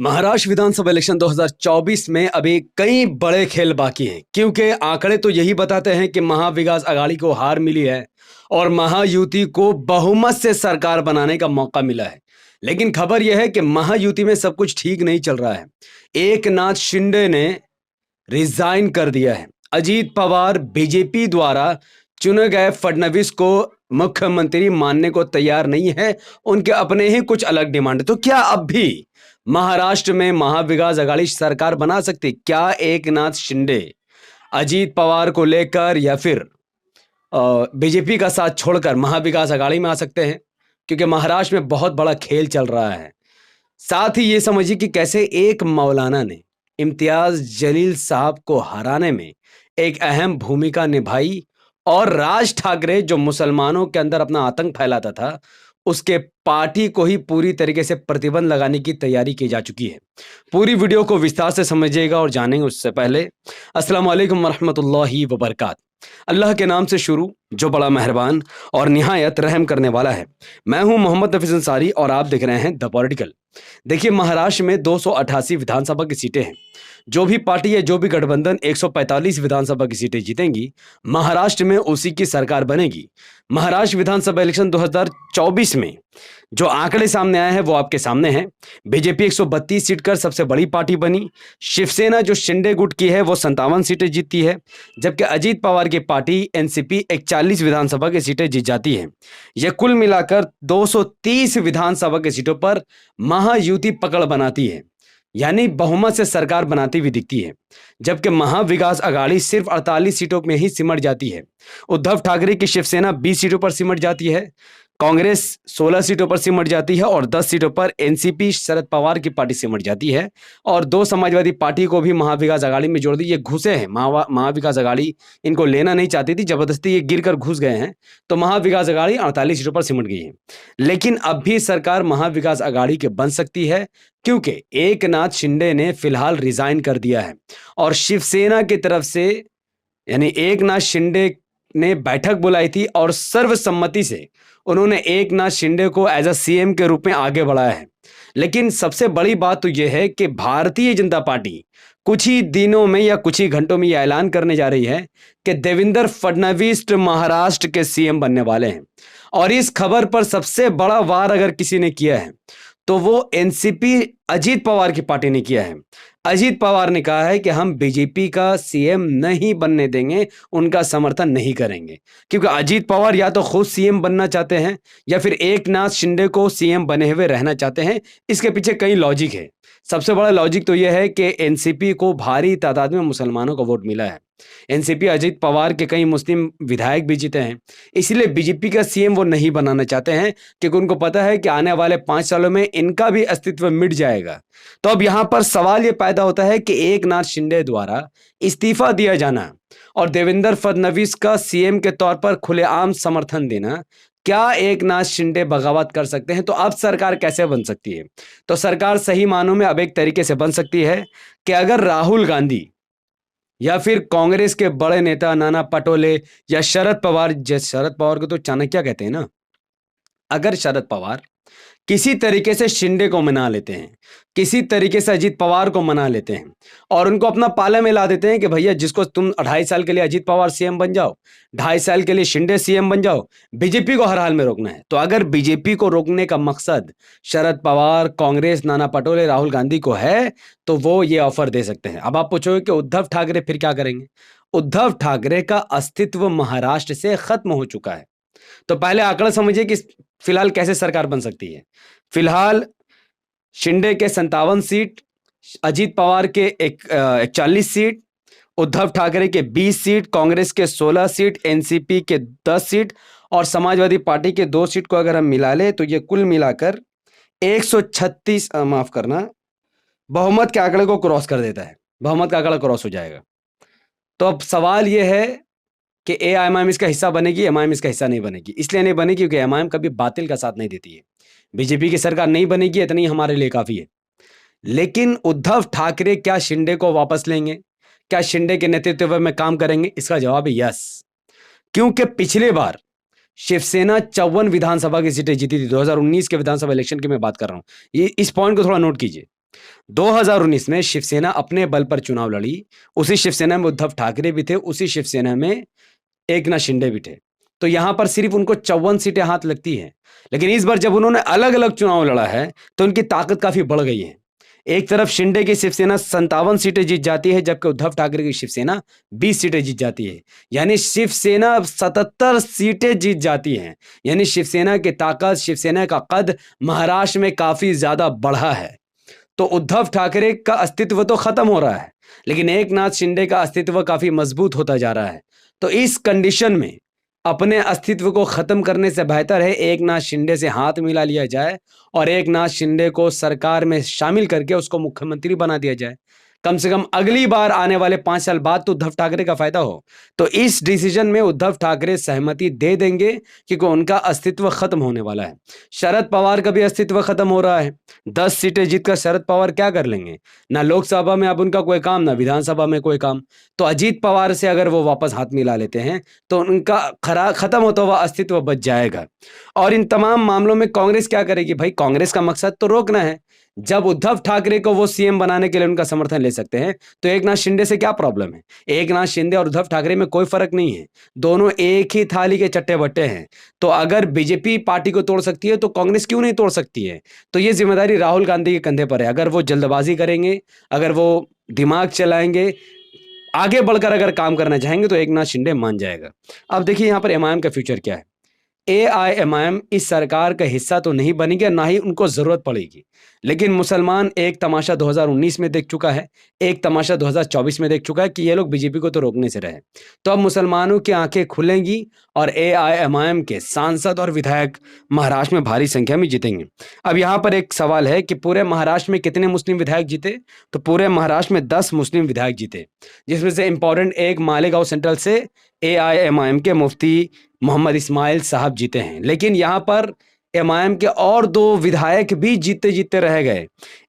महाराष्ट्र विधानसभा election 2024 में अभी कई बड़े खेल बाकी हैं क्योंकि आंकड़े तो यही बताते हैं कि महाविकास आघाड़ी को हार मिली है और महायुति को बहुमत से सरकार बनाने का मौका मिला है। लेकिन खबर यह है कि महायुति में सब कुछ ठीक नहीं चल रहा है। एकनाथ शिंदे ने रिजाइन कर दिया है। अजीत पवार बीजेपी द्वारा चुने गए फडणवीस को मुख्यमंत्री मानने को तैयार नहीं है। उनके अपने ही कुछ अलग डिमांड है। तो क्या अब भी महाराष्ट्र में महाविकास आघाड़ी सरकार बना सकती? क्या एकनाथ शिंदे अजीत पवार को लेकर या फिर बीजेपी का साथ छोड़कर महाविकास आघाड़ी में आ सकते हैं? क्योंकि महाराष्ट्र में बहुत बड़ा खेल चल रहा है। साथ ही ये समझिए कि कैसे एक मौलाना ने इम्तियाज जलील साहब को हराने में एक अहम भूमिका निभाई और राज ठाकरे जो मुसलमानों के अंदर अपना आतंक फैलाता था, उसके पार्टी को ही पूरी तरीके से प्रतिबंध लगाने की तैयारी की जा चुकी है। पूरी वीडियो को विस्तार से समझिएगा और जानेंगे उससे पहले अस्सलाम वालेकुम वरहमतुल्लाहि वबरकात। अल्लाह के नाम से शुरू जो बड़ा मेहरबान और निहायत रहम करने वाला है। मैं हूं मोहम्मद नफीस अंसारी और आप देख रहे हैं द पॉलिटिकल। देखिए, महाराष्ट्र में 288 विधानसभा की सीटें हैं। जो भी पार्टी या जो भी गठबंधन 145 विधानसभा की सीटें जीतेंगी, महाराष्ट्र में उसी की सरकार बनेगी। महाराष्ट्र विधानसभा इलेक्शन 2024 में जो आंकड़े सामने आए हैं वो आपके सामने हैं। बीजेपी 132 सीट कर सबसे बड़ी पार्टी बनी। शिवसेना जो शिंदे गुट की है वो 57 सीटें जीतती है, जबकि अजीत पवार की पार्टी एनसीपी 41 विधानसभा की सीटें जीत जाती है। यह कुल मिलाकर 230 विधानसभा की सीटों पर महायुति पकड़ बनाती है, यानी बहुमत से सरकार बनाती हुई दिखती है। जबकि महाविकास आघाड़ी सिर्फ 48 सीटों में ही सिमट जाती है। उद्धव ठाकरे की शिवसेना 20 सीटों पर सिमट जाती है, कांग्रेस 16 सीटों पर सिमट जाती है और 10 सीटों पर एनसीपी शरद पवार की पार्टी सिमट जाती है और 2 समाजवादी पार्टी को भी महाविकास आघाड़ी में जोड़ दी। ये घुसे हैं, महाविकास आघाड़ी इनको लेना नहीं चाहती थी, जबरदस्ती ये गिरकर घुस गए हैं, तो महाविकास आघाड़ी 48 सीटों पर सिमट गई है। लेकिन अब भी सरकार महाविकास आघाड़ी के बन सकती है क्योंकि एकनाथ शिंदे ने फिलहाल रिजाइन कर दिया है और शिवसेना की तरफ से यानी एकनाथ शिंदे ने बैठक बुलाई थी और सर्वसम्मति से उन्होंने एकनाथ शिंदे को एज अ सीएम के रूप में आगे बढ़ाया है। लेकिन सबसे बड़ी बात तो यह है कि भारतीय जनता पार्टी कुछ ही दिनों में या कुछ ही घंटों में यह ऐलान करने जा रही है कि देवेंद्र फडणवीस महाराष्ट्र के सीएम बनने वाले हैं। और इस खबर पर सबसे बड़ा वार अगर किसी ने किया है तो वो एनसीपी अजीत पवार की पार्टी ने किया है। अजीत पवार ने कहा है कि हम बीजेपी का सीएम नहीं बनने देंगे, उनका समर्थन नहीं करेंगे, क्योंकि अजीत पवार या तो खुद सीएम बनना चाहते हैं या फिर एकनाथ शिंदे को सीएम बने हुए रहना चाहते हैं। इसके पीछे कई लॉजिक है। सबसे बड़ा लॉजिक तो यह है कि एनसीपी को भारी तादाद में मुसलमानों का वोट मिला है। एनसीपी अजीत पवार के कई मुस्लिम विधायक भी जीते हैं, इसलिए बीजेपी का सीएम वो नहीं बनाना चाहते हैं क्योंकि उनको पता है कि आने वाले 5 सालों में इनका भी अस्तित्व मिट जाएगा। तो अब यहां पर सवाल यह पैदा होता है कि एकनाथ शिंदे द्वारा इस्तीफा दिया जाना और देवेंद्र फडणवीस का सीएम के तौर पर खुलेआम समर्थन देना, क्या एकनाथ शिंदे बगावत कर सकते हैं? तो अब सरकार कैसे बन सकती है? तो सरकार सही मानों में अब एक तरीके से बन सकती है कि अगर राहुल गांधी या फिर कांग्रेस के बड़े नेता नाना पटोले या शरद पवार को तो चाणक्य कहते हैं ना, अगर शरद पवार किसी तरीके से शिंदे को मना लेते हैं, किसी तरीके से अजीत पवार को मना लेते हैं और उनको अपना पाले में ला देते हैं कि भैया जिसको तुम 2.5 साल के लिए अजीत पवार सीएम बन जाओ, 2.5 साल के लिए शिंदे सीएम बन जाओ, बीजेपी को हर हाल में रोकना है। तो अगर बीजेपी को रोकने का मकसद शरद पवार, कांग्रेस, नाना पटोले, राहुल गांधी को है तो वो ये ऑफर दे सकते हैं। अब आप पूछोगे कि उद्धव ठाकरे फिर क्या करेंगे? उद्धव ठाकरे का अस्तित्व महाराष्ट्र से खत्म हो चुका है। तो पहले आंकड़ा समझिए कि फिलहाल कैसे सरकार बन सकती है। फिलहाल शिंदे के 57 सीट, अजीत पवार के 41 सीट, उद्धव ठाकरे के 20 सीट, कांग्रेस के 16 सीट, एनसीपी के 10 सीट और समाजवादी पार्टी के 2 सीट को अगर हम मिला ले तो ये कुल मिलाकर 136 माफ करना, बहुमत के आंकड़े को क्रॉस कर देता है। बहुमत का आंकड़ा क्रॉस हो जाएगा। तो अब सवाल यह है कि एआईएमआईएम इसका हिस्सा बनेगी, एमआईएम इसका हिस्सा नहीं बनेगी। इसलिए नहीं बनेगी क्योंकि एमआईएम कभी बातिल का साथ नहीं देती है। बीजेपी की सरकार नहीं बनेगी, इतनी हमारे लिए काफी है। लेकिन उद्धव ठाकरे क्या शिंदे को वापस लेंगे? क्या शिंदे के नेतृत्व में काम करेंगे? इसका जवाब है यस, क्योंकि पिछले बार शिवसेना 54 विधानसभा की सीटें जीती थी। 2019 के विधानसभा इलेक्शन की मैं बात कर रहा हूं। ये इस पॉइंट को थोड़ा नोट कीजिए। 2019 में शिवसेना अपने बल पर चुनाव लड़ी। उसी शिवसेना में उद्धव ठाकरे भी थे, उसी शिवसेना में एकनाथ शिंदे भी थे। तो यहां पर सिर्फ उनको 54 सीटें हाथ लगती हैं। लेकिन इस बार जब उन्होंने अलग अलग चुनाव लड़ा है तो उनकी ताकत काफी बढ़ गई है। एक तरफ शिंदे की शिवसेना 57 सीटें जीत जाती है, जबकि उद्धव ठाकरे की शिवसेना 20 सीटें जीत जाती है। यानी शिवसेना 77 सीटें जीत जाती हैं। यानी शिवसेना की ताकत, शिवसेना का कद महाराष्ट्र में काफी ज्यादा बढ़ा है। तो उद्धव ठाकरे का अस्तित्व तो खत्म हो रहा है, लेकिन एकनाथ शिंदे का अस्तित्व काफी मजबूत होता जा रहा है। तो इस कंडीशन में अपने अस्तित्व को खत्म करने से बेहतर है एकनाथ शिंदे से हाथ मिला लिया जाए और एकनाथ शिंदे को सरकार में शामिल करके उसको मुख्यमंत्री बना दिया जाए। कम से कम अगली बार आने वाले 5 साल बाद तो उद्धव ठाकरे का फायदा हो। तो इस डिसीजन में उद्धव ठाकरे सहमति दे देंगे क्योंकि उनका अस्तित्व खत्म होने वाला है। शरद पवार का भी अस्तित्व खत्म हो रहा है। 10 सीटें जीतकर शरद पवार क्या कर लेंगे? ना लोकसभा में अब उनका कोई काम, ना विधानसभा में कोई काम। तो अजीत पवार से अगर वो वापस हाथ मिला लेते हैं तो उनका खत्म होता हुआ अस्तित्व बच जाएगा। और इन तमाम मामलों में कांग्रेस क्या करेगी? भाई कांग्रेस का मकसद तो रोकना है। जब उद्धव ठाकरे को वो सीएम बनाने के लिए उनका समर्थन ले सकते हैं तो एकनाथ शिंदे से क्या प्रॉब्लम है? एकनाथ शिंदे और उद्धव ठाकरे में कोई फर्क नहीं है, दोनों एक ही थाली के चट्टे बट्टे हैं। तो अगर बीजेपी पार्टी को तोड़ सकती है तो कांग्रेस क्यों नहीं तोड़ सकती है? तो ये जिम्मेदारी राहुल गांधी के कंधे पर है। अगर वो जल्दबाजी करेंगे, अगर वो दिमाग चलाएंगे, आगे बढ़कर अगर काम करना चाहेंगे तो एकनाथ शिंदे मान जाएगा। अब देखिए यहाँ पर एमआईएम का फ्यूचर क्या है। एआईएमआईएम इस सरकार का हिस्सा तो नहीं बनेगी, ना ही उनको जरूरत पड़ेगी। लेकिन मुसलमान एक तमाशा 2019 में देख चुका है, एक तमाशा 2024 में देख चुका है कि ये लोग बीजेपी को तो रोकने से रहे। तो अब मुसलमानों की आंखें खुलेंगी और एआईएमआईएम के सांसद और विधायक महाराष्ट्र में भारी संख्या में जीतेंगे। अब यहाँ पर एक सवाल है कि पूरे महाराष्ट्र में कितने मुस्लिम विधायक जीते? तो पूरे महाराष्ट्र में 10 मुस्लिम विधायक जीते, जिसमें से इंपॉर्टेंट एक मालेगांव सेंट्रल से एआईएमआईएम के मुफ्ती मोहम्मद इस्माइल साहब जीते हैं। लेकिन यहाँ पर एमआईएम के और 2 विधायक भी जीते जीते रह गए।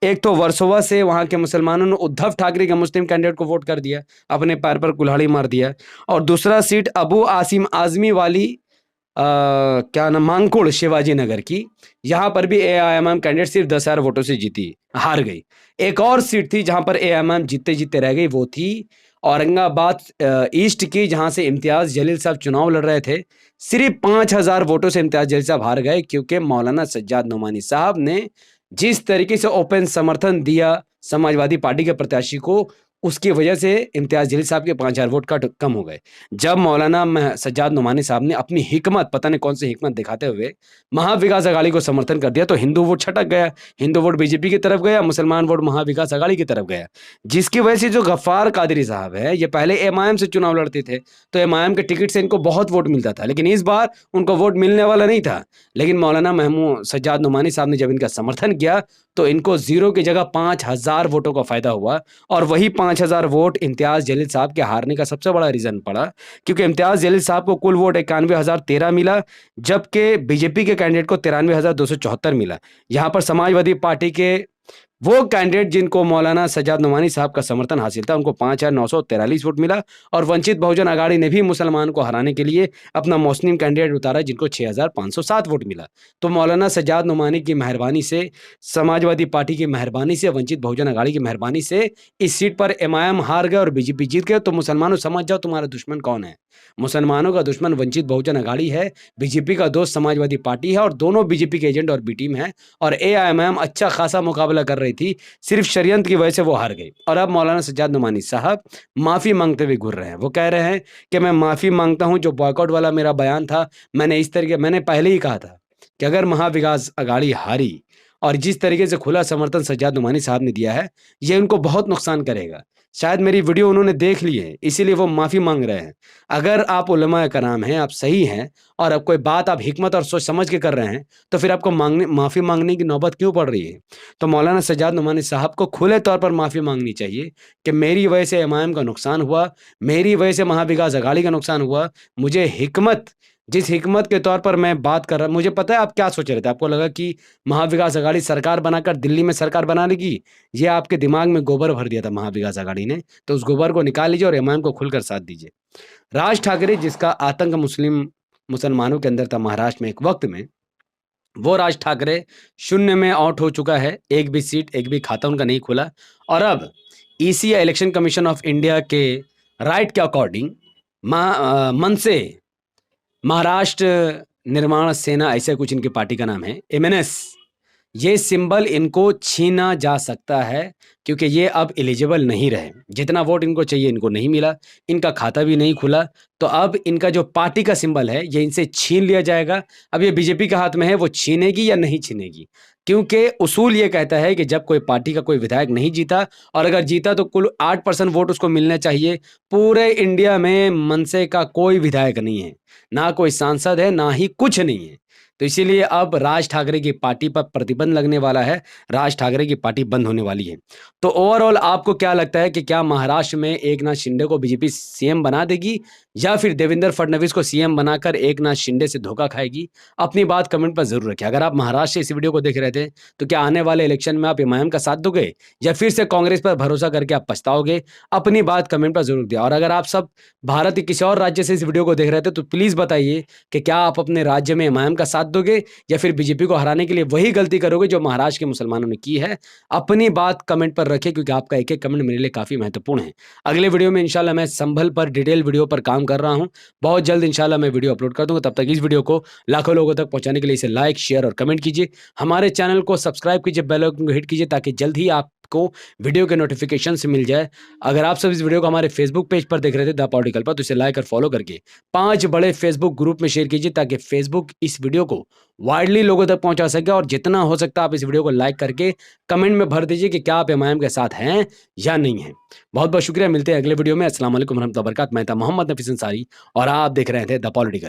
एक तो वर्सोवा से वहां के मुसलमानों ने उद्धव ठाकरे के मुस्लिम कैंडिडेट को वोट कर दिया, अपने पैर पर कुल्हाड़ी मार दिया। और दूसरा सीट अबू आसिम आजमी वाली क्या नाम, मांगकुड़ शिवाजी नगर की, यहाँ पर भी एआईएमआईएम कैंडिडेट सिर्फ 10,000 वोटों से जीती, हार गई। एक और सीट थी जहां पर एआईएमआईएम जीते जीते रह गई, वो थी औरंगाबाद ईस्ट की, जहां से इम्तियाज जलील साहब चुनाव लड़ रहे थे। सिर्फ 5,000 वोटों से इम्तियाज जलील साहब हार गए, क्योंकि मौलाना सज्जाद नोमानी साहब ने जिस तरीके से ओपन समर्थन दिया समाजवादी पार्टी के प्रत्याशी को, उसकी वजह से इम्तियाज जलील साहब के 5,000 वोट कम हो गए। जब मौलाना सज्जाद नोमानी साहब ने अपनी हिकमत, पता नहीं कौन सी हिकमत दिखाते हुए महाविकास अघाड़ी को समर्थन कर दिया, तो हिंदू वोट छटक गया, हिंदू वोट बीजेपी की तरफ गया, मुसलमान वोट महाविकास अघाड़ी की तरफ गया। जिसकी वजह से जो गफ्फार कादरी साहब है, ये पहले एमआईएम से चुनाव लड़ते थे, तो एमआईएम के टिकट से इनको बहुत वोट मिलता था, लेकिन इस बार उनको वोट मिलने वाला नहीं था। लेकिन मौलाना महमूद सज्जाद नोमानी साहब ने जब इनका समर्थन किया तो इनको 0 की जगह 5,000 वोटों का फायदा हुआ। और वही 5,000 वोट इम्तियाज जलील साहब के हारने का सबसे बड़ा रीजन पड़ा, क्योंकि इम्तियाज जलील साहब को कुल वोट 91,013 मिला, जबकि बीजेपी के कैंडिडेट को 93,274 मिला। यहाँ पर समाजवादी पार्टी के वो कैंडिडेट जिनको मौलाना सज्जाद नोमानी साहब का समर्थन हासिल था, उनको 5,943 वोट मिला। और वंचित बहुजन अघाड़ी ने भी मुसलमान को हराने के लिए अपना मुस्लिम कैंडिडेट उतारा, जिनको 6,507 वोट मिला। तो मौलाना सज्जाद नोमानी की मेहरबानी से, समाजवादी पार्टी की मेहरबानी से, वंचित बहुजन अघाड़ी की मेहरबानी से इस सीट पर एमआईएम हार गए और बीजेपी जीत गए। तो मुसलमानों समझ जाओ तुम्हारा दुश्मन कौन है। मुसलमानों का दुश्मन वंचित बहुजन अघाड़ी है, बीजेपी का दोस्त समाजवादी पार्टी है, और दोनों बीजेपी के एजेंट और बी टीम है। और एआईएमआईएम अच्छा खासा मुकाबला कर रही थी, सिर्फ षड्यंत्र की वजह से वो हार गई। और अब मौलाना सज्जाद नोमानी साहब माफी मांगते हुए घूर रहे हैं। वो कह रहे हैं कि मैं माफी मांगता हूं, जो बॉयकॉट वाला मेरा बयान था, मैंने पहले ही कहा था कि अगर महाविकास अघाड़ी हारी और जिस तरीके से खुला समर्थन सज्जाद नोमानी साहब ने दिया है, ये उनको बहुत नुकसान करेगा। शायद मेरी वीडियो उन्होंने देख ली है, इसीलिए वो माफी मांग रहे हैं। अगर आप उलमा कराम हैं, आप सही हैं, और अब कोई बात आप हिकमत और सोच समझ के कर रहे हैं, तो फिर आपको माफी मांगने की नौबत क्यों पड़ रही है? तो मौलाना सज्जाद नोमानी साहब को खुले तौर पर माफी मांगनी चाहिए कि मेरी वजह से एमआईएम का नुकसान हुआ, मेरी वजह से महाविकास अघाड़ी का नुकसान हुआ। मुझे हिकमत, जिस हिकमत के तौर पर मैं बात कर रहा, मुझे पता है आप क्या सोच रहे थे। आपको लगा कि महाविकास अघाड़ी सरकार बनाकर दिल्ली में सरकार बना लेगी। ये आपके दिमाग में गोबर भर दिया था महाविकास अघाड़ी ने, तो उस गोबर को निकाल लीजिए और एमआईएम को खुलकर साथ दीजिए। राज ठाकरे, जिसका आतंक मुसलमानों के अंदर था महाराष्ट्र में एक वक्त में, वो राज ठाकरे शून्य में आउट हो चुका है, एक भी सीट, एक भी खाता उनका नहीं खुला। और अब ईसी या इलेक्शन कमीशन ऑफ इंडिया के राइट के अकॉर्डिंग मनसे, महाराष्ट्र निर्माण सेना, ऐसे कुछ इनकी पार्टी का नाम है, एमएनएस, ये सिंबल इनको छीना जा सकता है क्योंकि ये अब एलिजिबल नहीं रहे। जितना वोट इनको चाहिए इनको नहीं मिला, इनका खाता भी नहीं खुला, तो अब इनका जो पार्टी का सिंबल है ये इनसे छीन लिया जाएगा। अब ये बीजेपी के हाथ में है, वो छीनेगी या नहीं छीनेगी, क्योंकि उसूल ये कहता है कि जब कोई पार्टी का कोई विधायक नहीं जीता और अगर जीता तो कुल 8% वोट उसको मिलने चाहिए। पूरे इंडिया में मनसे का कोई विधायक नहीं है, ना कोई सांसद है, ना ही कुछ नहीं है। तो इसीलिए अब राज ठाकरे की पार्टी पर प्रतिबंध लगने वाला है, राज ठाकरे की पार्टी बंद होने वाली है। तो ओवरऑल आपको क्या लगता है कि क्या महाराष्ट्र में एकनाथ शिंदे को बीजेपी सीएम बना देगी या फिर देवेंद्र फडणवीस को सीएम बनाकर एकनाथ शिंदे से धोखा खाएगी? अपनी बात कमेंट पर जरूर रखें। अगर आप महाराष्ट्र से इस वीडियो को देख रहे थे तो क्या आने वाले इलेक्शन में आप एमआईएम का साथ दोगे या फिर से कांग्रेस पर भरोसा करके आप पछताओगे? अपनी बात कमेंट पर जरूर दिया। और अगर आप सब भारत के किसी और राज्य से इस वीडियो को देख रहे थे तो प्लीज बताइए कि क्या आप अपने राज्य में एमआईएम का साथ दोगे या फिर बीजेपी को हराने के लिए वही गलती करोगे जो महाराष्ट्र के मुसलमानों ने की है? अपनी बात कमेंट पर रखें क्योंकि आपका एक एक कमेंट मेरे लिए काफी महत्वपूर्ण है। अगले वीडियो में इंशाल्लाह मैं संभल पर डिटेल वीडियो पर काम कर रहा हूं, बहुत जल्द इंशाल्लाह मैं वीडियो अपलोड कर दूंगा। तब तक इस वीडियो को लाखों लोगों तक पहुंचाने के लिए इसे लाइक, शेयर और कमेंट कीजिए। हमारे चैनल को सब्सक्राइब कीजिए, बेल आइकन को हिट कीजिए ताकि जल्द ही आपको वीडियो के नोटिफिकेशन से मिल जाए। अगर आप सब इस वीडियो को हमारे फेसबुक पेज पर देख रहे थे द पॉलिटिकल पर, तो इसे लाइक और फॉलो करके 5 बड़े फेसबुक ग्रुप में शेयर कीजिए ताकि फेसबुक इस वीडियो को वाइडली लोगों तक पहुंचा सके। और जितना हो सकता है आप इस वीडियो को लाइक करके कमेंट में भर दीजिए कि क्या आप एमआईएम के साथ हैं या नहीं हैं। बहुत बहुत शुक्रिया, मिलते हैं अगले वीडियो में। अस्सलाम वालेकुम रहमतुल्लाहि व बरकातहू। मैं था मोहम्मद नफीस अंसारी और आप देख रहे थे द पॉलिटिकल।